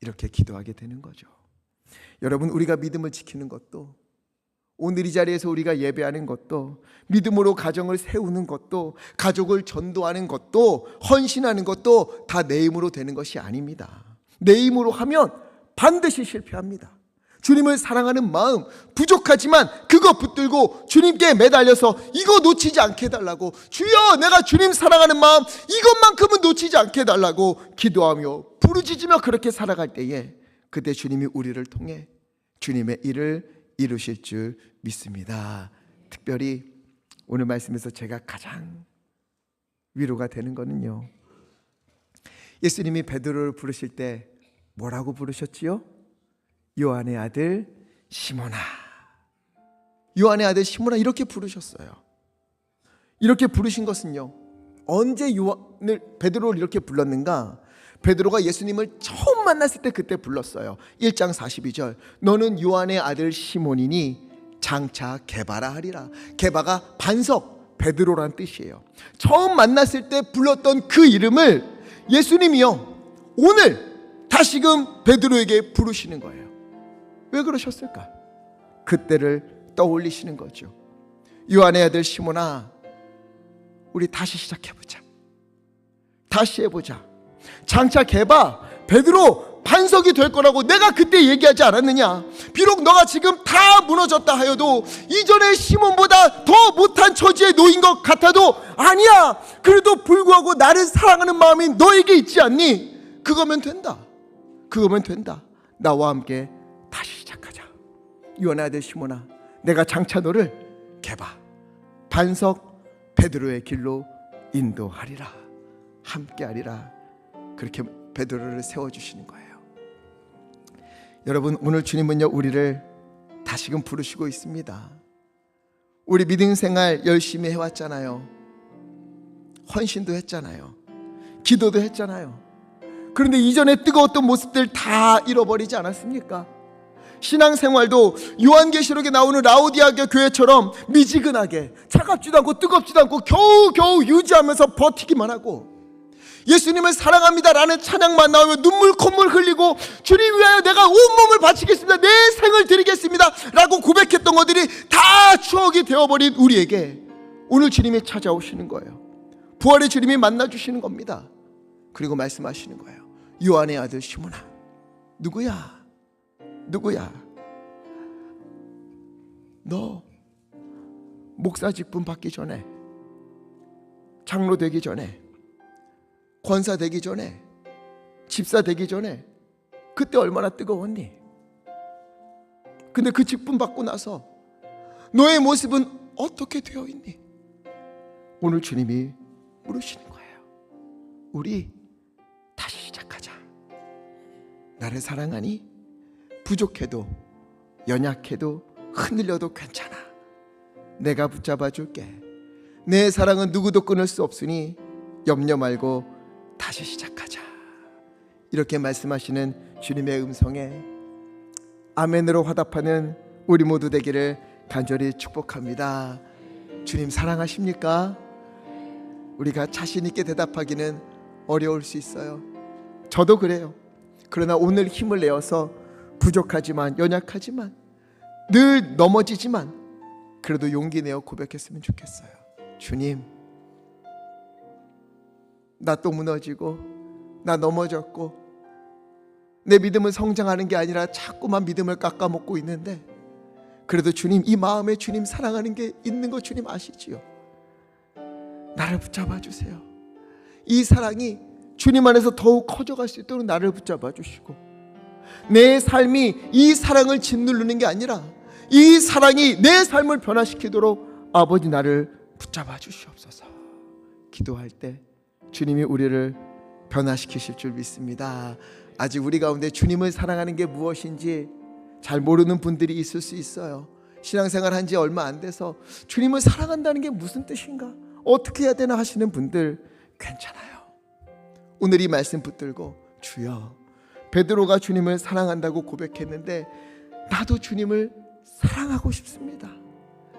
이렇게 기도하게 되는 거죠. 여러분, 우리가 믿음을 지키는 것도, 오늘 이 자리에서 우리가 예배하는 것도, 믿음으로 가정을 세우는 것도, 가족을 전도하는 것도, 헌신하는 것도 다 내 힘으로 되는 것이 아닙니다. 내 힘으로 하면 반드시 실패합니다. 주님을 사랑하는 마음 부족하지만 그거 붙들고 주님께 매달려서 이거 놓치지 않게 해달라고, 주여 내가 주님 사랑하는 마음 이것만큼은 놓치지 않게 해달라고 기도하며 부르짖으며 그렇게 살아갈 때에 그때 주님이 우리를 통해 주님의 일을 이루실 줄 믿습니다. 특별히 오늘 말씀에서 제가 가장 위로가 되는 거는요, 예수님이 베드로를 부르실 때 뭐라고 부르셨지요? 요한의 아들 시몬아, 요한의 아들 시몬아 이렇게 부르셨어요. 이렇게 부르신 것은요, 언제 베드로를 이렇게 불렀는가? 베드로가 예수님을 처음 만났을 때 그때 불렀어요. 1장 42절, 너는 요한의 아들 시몬이니 장차 게바라 하리라. 게바가 반석, 베드로란 뜻이에요. 처음 만났을 때 불렀던 그 이름을 예수님이요 오늘 다시금 베드로에게 부르시는 거예요. 왜 그러셨을까? 그때를 떠올리시는 거죠. 요한의 아들 시몬아, 우리 다시 시작해보자. 다시 해보자. 장차 게바, 베드로 반석이 될 거라고 내가 그때 얘기하지 않았느냐? 비록 너가 지금 다 무너졌다 하여도 이전에 시몬보다 더 못한 처지에 놓인 것 같아도 아니야, 그래도 불구하고 나를 사랑하는 마음이 너에게 있지 않니? 그거면 된다. 그거면 된다. 나와 함께 다시 시작하자. 요한의 아들 시몬아, 내가 장차 너를 게바, 반석 베드로의 길로 인도하리라. 함께하리라. 그렇게 베드로를 세워주시는 거예요. 여러분, 오늘 주님은요 우리를 다시금 부르시고 있습니다. 우리 믿음 생활 열심히 해왔잖아요. 헌신도 했잖아요. 기도도 했잖아요. 그런데 이전에 뜨거웠던 모습들 다 잃어버리지 않았습니까? 신앙생활도 요한계시록에 나오는 라오디아 교회처럼 미지근하게, 차갑지도 않고 뜨겁지도 않고 겨우겨우 유지하면서 버티기만 하고, 예수님을 사랑합니다라는 찬양만 나오면 눈물 콧물 흘리고 주님 위하여 내가 온몸을 바치겠습니다, 내 생을 드리겠습니다 라고 고백했던 것들이 다 추억이 되어버린 우리에게 오늘 주님이 찾아오시는 거예요. 부활의 주님이 만나주시는 겁니다. 그리고 말씀하시는 거예요. 요한의 아들 시몬아, 누구야? 너 목사 직분 받기 전에, 장로 되기 전에, 권사 되기 전에 집사 되기 전에 그때 얼마나 뜨거웠니? 근데 그 직분 받고 나서 너의 모습은 어떻게 되어 있니? 오늘 주님이 물으시는 거예요. 우리 다시 시작하자. 나를 사랑하니? 부족해도 연약해도 흔들려도 괜찮아. 내가 붙잡아 줄게. 내 사랑은 누구도 끊을 수 없으니 염려 말고 다시 시작하자. 이렇게 말씀하시는 주님의 음성에 아멘으로 화답하는 우리 모두 되기를 간절히 축복합니다. 주님 사랑하십니까? 우리가 자신 있게 대답하기는 어려울 수 있어요. 저도 그래요. 그러나 오늘 힘을 내어서 부족하지만 연약하지만 늘 넘어지지만 그래도 용기 내어 고백했으면 좋겠어요. 주님, 나 또 무너지고 나 넘어졌고 내 믿음은 성장하는 게 아니라 자꾸만 믿음을 깎아먹고 있는데 그래도 주님, 이 마음에 주님 사랑하는 게 있는 거 주님 아시지요? 나를 붙잡아 주세요. 이 사랑이 주님 안에서 더욱 커져갈 수 있도록 나를 붙잡아 주시고 내 삶이 이 사랑을 짓누르는 게 아니라 이 사랑이 내 삶을 변화시키도록 아버지 나를 붙잡아 주시옵소서. 기도할 때 주님이 우리를 변화시키실 줄 믿습니다. 아직 우리 가운데 주님을 사랑하는 게 무엇인지 잘 모르는 분들이 있을 수 있어요. 신앙생활 한 지 얼마 안 돼서 주님을 사랑한다는 게 무슨 뜻인가, 어떻게 해야 되나 하시는 분들 괜찮아요. 오늘 이 말씀 붙들고 주여, 베드로가 주님을 사랑한다고 고백했는데 나도 주님을 사랑하고 싶습니다.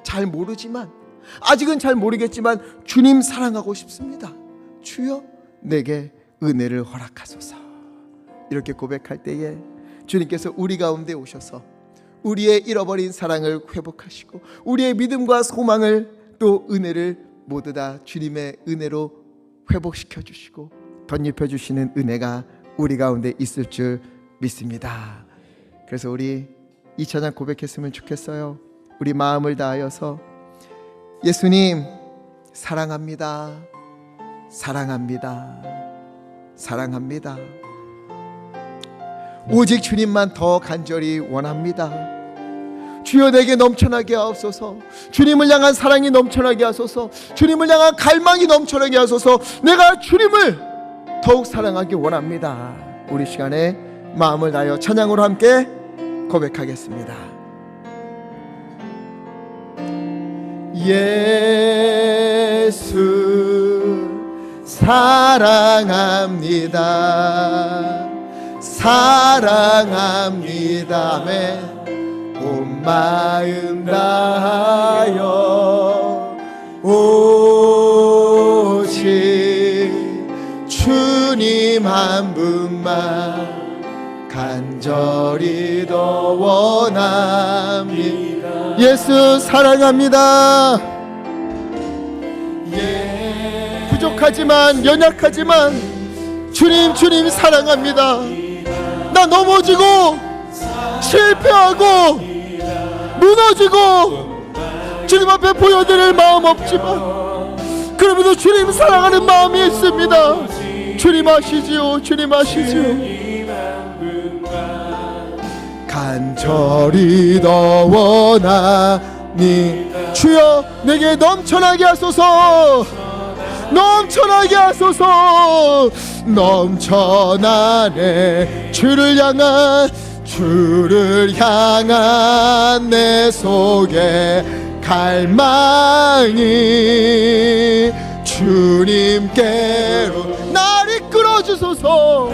잘 모르지만, 아직은 잘 모르겠지만 주님 사랑하고 싶습니다. 주여 내게 은혜를 허락하소서. 이렇게 고백할 때에 주님께서 우리 가운데 오셔서 우리의 잃어버린 사랑을 회복하시고 우리의 믿음과 소망을 또 은혜를 모두 다 주님의 은혜로 회복시켜 주시고 덧입혀 주시는 은혜가 우리 가운데 있을 줄 믿습니다. 그래서 우리 이 찬양 고백했으면 좋겠어요. 우리 마음을 다하여서 예수님 사랑합니다. 사랑합니다. 사랑합니다. 오직 주님만 더 간절히 원합니다. 주여 내게 넘쳐나게 하옵소서. 주님을 향한 사랑이 넘쳐나게 하소서. 주님을 향한 갈망이 넘쳐나게 하소서. 내가 주님을 더욱 사랑하기 원합니다. 우리 시간에 마음을 다하여 찬양으로 함께 고백하겠습니다. 예수 사랑합니다. 사랑합니다. 아멘. 온 마음 다하여 오직 주님 한 분만 간절히 더 원합니다. 예수 사랑합니다. 부족하지만 연약하지만 주님 사랑합니다. 나 넘어지고 실패하고 무너지고 주님 앞에 보여드릴 마음 없지만 그럼에도 주님 사랑하는 마음이 있습니다. 주님 아시지요. 주님 아시지요. 간절히 더 원하니 주여 내게 넘쳐나게 하소서. 넘쳐나게 하소서. 넘쳐나네. 주를 향한 내 속에 갈망이 주님께로 날 이끌어 주소서.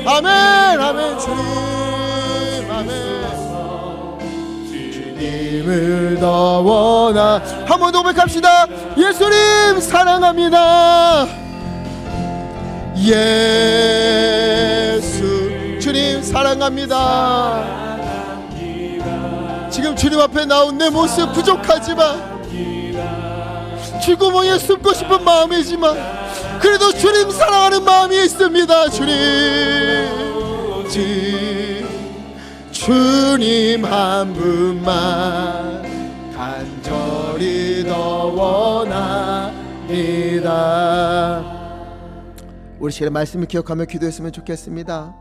아멘 아멘. 주님 아멘. 주님을 더 원하. 한 번 더 고백합시다. 예수님 사랑합니다. 예수 주님 사랑합니다. 지금 주님 앞에 나온 내 모습 부족하지만 쥐구멍에 숨고 싶은 마음이지만 그래도 주님 사랑하는 마음이 있습니다. 주님 한 분만 간절히 더 원합니다. 우리 시간에 말씀을 기억하며 기도했으면 좋겠습니다.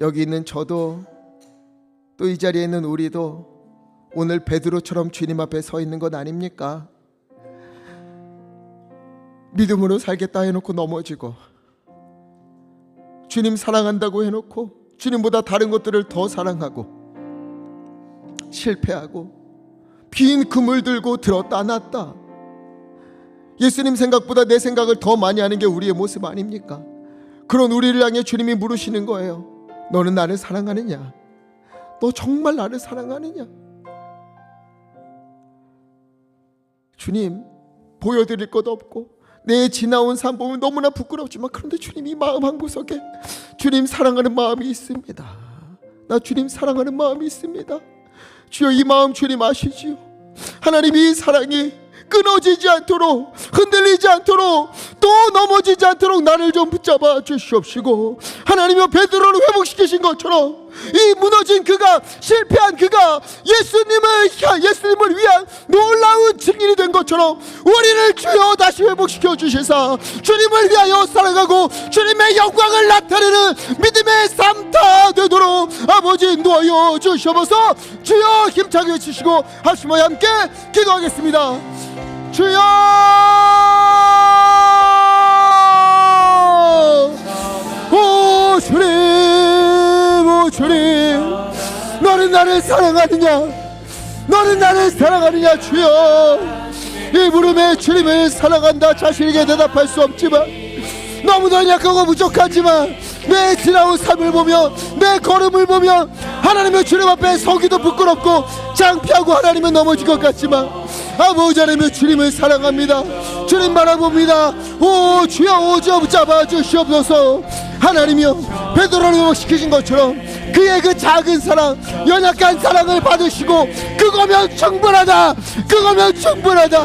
여기 있는 저도 또 이 자리에 있는 우리도 오늘 베드로처럼 주님 앞에 서 있는 것 아닙니까? 믿음으로 살겠다 해놓고 넘어지고, 주님 사랑한다고 해놓고 주님보다 다른 것들을 더 사랑하고 실패하고 빈 그물 들고 들었다 놨다. 예수님 생각보다 내 생각을 더 많이 하는 게 우리의 모습 아닙니까? 그런 우리를 향해 주님이 물으시는 거예요. 너는 나를 사랑하느냐? 너 정말 나를 사랑하느냐? 주님, 보여드릴 것 없고 내 지나온 삶 보면 너무나 부끄럽지만, 그런데 주님 이 마음 한구석에 주님 사랑하는 마음이 있습니다. 나 주님 사랑하는 마음이 있습니다. 주여, 이 마음 주님 아시지요? 하나님, 이 사랑이 끊어지지 않도록, 흔들리지 않도록, 또 넘어지지 않도록 나를 좀 붙잡아 주시옵시고, 하나님이여 베드로를 회복시키신 것처럼 이 무너진 그가, 실패한 그가 예수님을 위한 놀라운 증인이 된 것처럼 우리를 주여 다시 회복시켜 주시사 주님을 위하여 살아가고 주님의 영광을 나타내는 믿음의 삶 다 되도록 아버지 인도하여 주시옵소서. 주여 힘차게 주시고 하시며 함께 기도하겠습니다. 주여, 오 주님, 오 주님, 너는 나를 사랑하느냐? 너는 나를 사랑하느냐? 주여, 이 물음에 주님을 사랑한다 자신에게 대답할 수 없지만, 너무나 약하고 부족하지만 내 지나온 삶을 보면, 내 걸음을 보면 하나님의 주님 앞에 서기도 부끄럽고 창피하고 하나님은 넘어질 것 같지만, 아버지 하나님의 주님을 사랑합니다. 주님 바라봅니다. 오 주여, 오 주여 붙잡아 주시옵소서. 하나님이여 베드로를 회복시키신 것처럼 그의 그 작은 사랑, 연약한 사랑을 받으시고, 그거면 충분하다, 그거면 충분하다.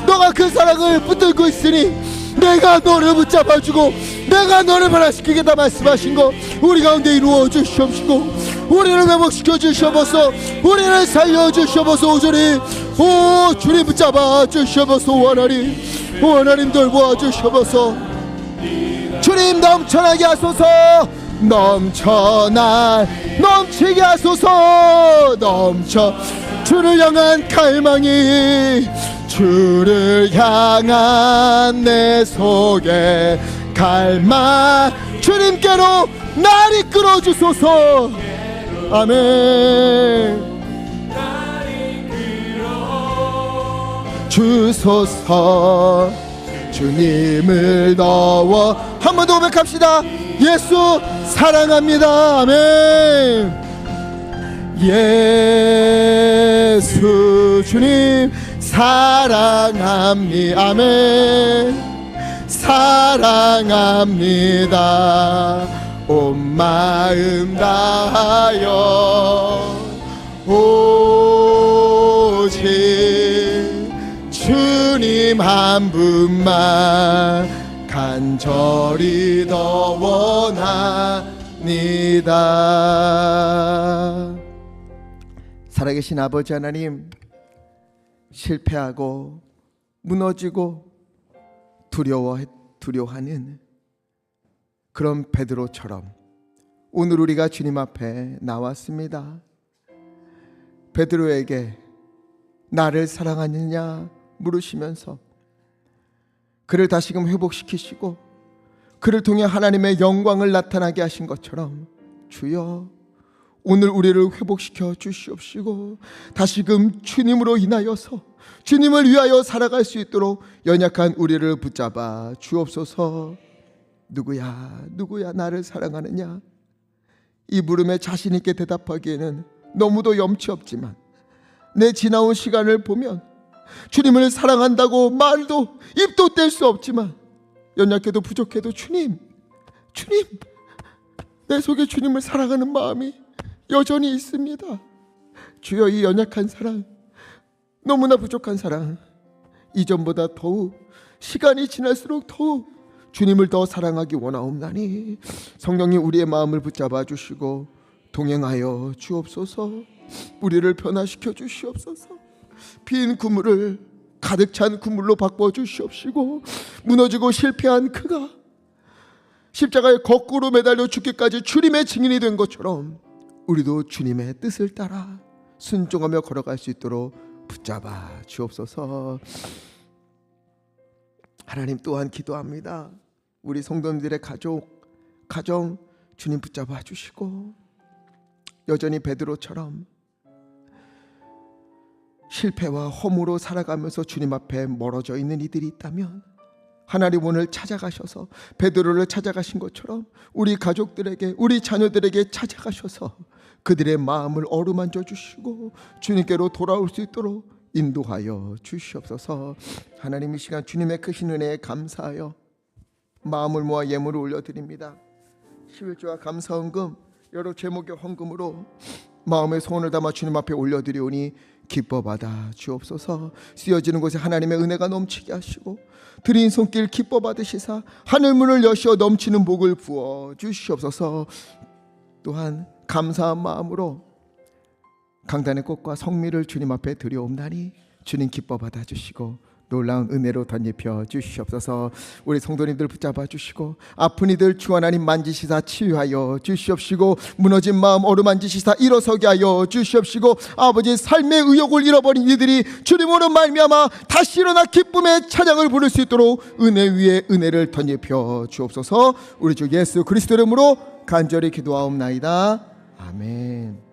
너가 그 사랑을 붙들고 있으니 내가 너를 붙잡아주고 내가 너를 변화시키겠다 말씀하신 거 우리 가운데 이루어 주시옵시고, 우리를 회복시켜 주시옵소서. 우리를 살려 주시옵소서. 오저리 오 주님 붙잡아 주시옵소서. 오 하나님 돌보아 주시옵소서. 주님 넘쳐나게 하소서. 넘치게 하소서. 주를 향한 갈망이, 주를 향한 내 속에 갈망, 주님께로 날 이끌어 주소서. 아멘. 주소서. 주님을 넣어 한 번 더 고백합시다. 예수 사랑합니다. 아멘. 예수 주님 사랑합니다. 아멘. 사랑합니다. 온 마음 다하여 오직 주님 한 분만 간절히 더 원합니다. 살아계신 아버지 하나님, 실패하고 무너지고 두려워하는 그런 베드로처럼 오늘 우리가 주님 앞에 나왔습니다. 베드로에게 나를 사랑하느냐 물으시면서 그를 다시금 회복시키시고 그를 통해 하나님의 영광을 나타나게 하신 것처럼, 주여 오늘 우리를 회복시켜 주시옵시고 다시금 주님으로 인하여서 주님을 위하여 살아갈 수 있도록 연약한 우리를 붙잡아 주옵소서. 누구야 나를 사랑하느냐? 이 물음에 자신 있게 대답하기에는 너무도 염치 없지만, 내 지나온 시간을 보면 주님을 사랑한다고 말도 입도 뗄 수 없지만, 연약해도 부족해도 주님, 내 속에 주님을 사랑하는 마음이 여전히 있습니다. 주여, 이 연약한 사랑, 너무나 부족한 사랑, 이전보다 더욱 시간이 지날수록 더욱 주님을 더 사랑하기 원하옵나니 성령님 우리의 마음을 붙잡아 주시고 동행하여 주옵소서. 우리를 변화시켜 주시옵소서. 빈 그물을 가득 찬 그물로 바꿔 주시옵시고, 무너지고 실패한 그가 십자가에 거꾸로 매달려 죽기까지 주님의 증인이 된 것처럼 우리도 주님의 뜻을 따라 순종하며 걸어갈 수 있도록 붙잡아 주옵소서. 하나님 또한 기도합니다. 우리 성도님들의 가정 주님 붙잡아 주시고, 여전히 베드로처럼 실패와 허무로 살아가면서 주님 앞에 멀어져 있는 이들이 있다면 하나님 오늘 찾아가셔서 베드로를 찾아가신 것처럼 우리 가족들에게, 우리 자녀들에게 찾아가셔서 그들의 마음을 어루만져 주시고 주님께로 돌아올 수 있도록 인도하여 주시옵소서. 하나님 이 시간 주님의 크신 은혜에 감사하여 마음을 모아 예물을 올려드립니다. 11조와 감사헌금 여러 제목의 헌금으로 마음의 소원을 담아 주님 앞에 올려드리오니 기뻐 받아 주옵소서. 쓰여지는 곳에 하나님의 은혜가 넘치게 하시고 드린 손길 기뻐 받으시사 하늘문을 여시어 넘치는 복을 부어 주시옵소서. 또한 감사한 마음으로 강단의 꽃과 성미를 주님 앞에 드려옵나니 주님 기뻐 받아 주시고 놀라운 은혜로 덧입혀 주시옵소서. 우리 성도님들 붙잡아 주시고 아픈 이들 주 하나님 만지시사 치유하여 주시옵시고 무너진 마음 어루만지시사 일어서게 하여 주시옵시고 아버지 삶의 의욕을 잃어버린 이들이 주님으로 말미암아 다시 일어나 기쁨의 찬양을 부를 수 있도록 은혜 위에 은혜를 덧입혀 주옵소서. 우리 주 예수 그리스도 이름으로 간절히 기도하옵나이다. 아멘.